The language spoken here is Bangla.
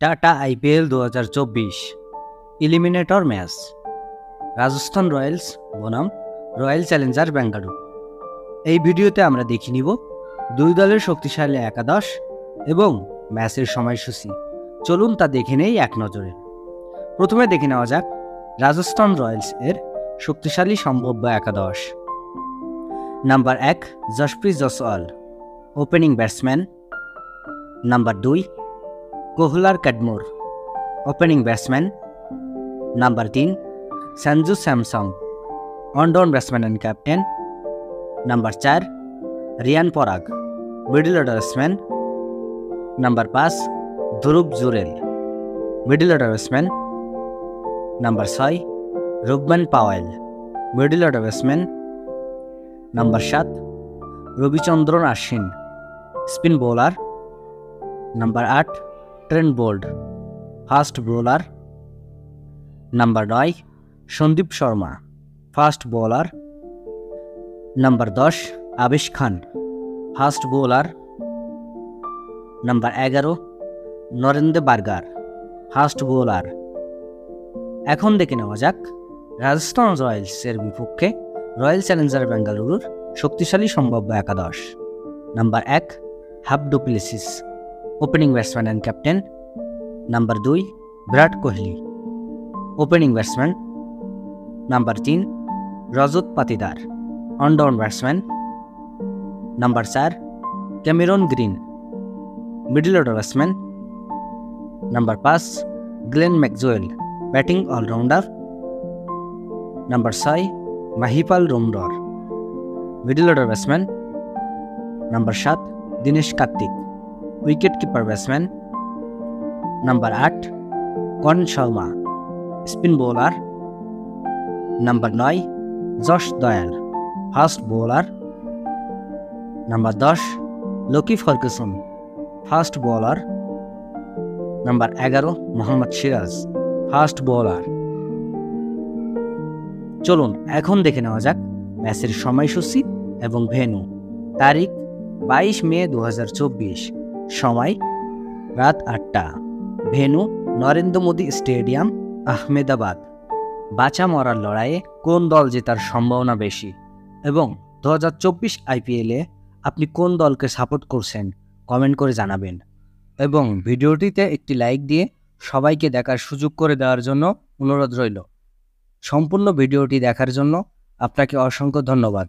Tata IPL 2024 eliminator match. Rajasthan Royals বনাম রয়্যাল চ্যালেঞ্জার বেঙ্গালুরু। এই ভিডিওতে আমরা দেখে নিব দুই দলের শক্তিশালী একাদশ এবং ম্যাচের সময়সূচি। চলুন তা দেখে নেই এক নজরে। প্রথমে দেখে নেওয়া যাক রাজস্থান রয়্যালস এর শক্তিশালী সম্ভাব্য একাদশ। Number 1 Jasprit Jaiswal, opening batsman. Number 2 Kohler Cadmore, opening batsman. Number 3 Sanju Samson, on down batsman and captain. Number 4 Riyan Parag, middle order batsman. Number 5 Dhruv Jurel, middle order batsman. Number 6 Rovman Powell, middle order batsman. Number 7 Ravichandran Ashwin, spin bowler. Number 8 Trent Boult, fast bowler. Number 9 Sandeep Sharma, fast bowler. Number 10 Avesh Khan, fast bowler. Number 11 Narendra burger, fast bowler. এখন দেখে নেওয়া যাক রাজস্থান রয়্যালসের বিপক্ষে রয়্যাল চ্যালেঞ্জার বেঙ্গালুরুর শক্তিশালী সম্ভাব্য একাদশ। Number 1 Faf du Plessis, opening batsman and captain. Number 2 Virat Kohli, opening batsman. Number 3 Rajat Patidar, on down batsman. Number 4 Cameron Green, middle order batsman. Number 5 Glenn Maxwell, batting allrounder. Number 6 Mahipal Lomror, middle order batsman. Number 7 Dinesh Karthik, wicket keeper batsman. Number 8 Karan Sharma, spin bowler. Number 9 Yash Dayal, fast bowler. Number 10 Lockie Ferguson, fast bowler. Number 11 Mohammad Siraj, fast bowler. চলুন এখন দেখে নেওয়া যাক ম্যাচের সময়সূচি এবং ভেন্যু। তারিখ 22 মে 2024, সময় রাত 8টা। Venue Narendra Modi stadium, Ahmedabad. বাঁচা মরার লড়াইয়ে কোন দল জেতার সম্ভাবনা বেশি এবং 2024 আইপিএলে আপনি কোন দলকে সাপোর্ট করছেন কমেন্ট করে জানাবেন এবং ভিডিওটিতে একটি লাইক দিয়ে সবাইকে দেখার সুযোগ করে দেওয়ার জন্য অনুরোধ রইল। সম্পূর্ণ ভিডিওটি দেখার জন্য আপনাকে অসংখ্য ধন্যবাদ।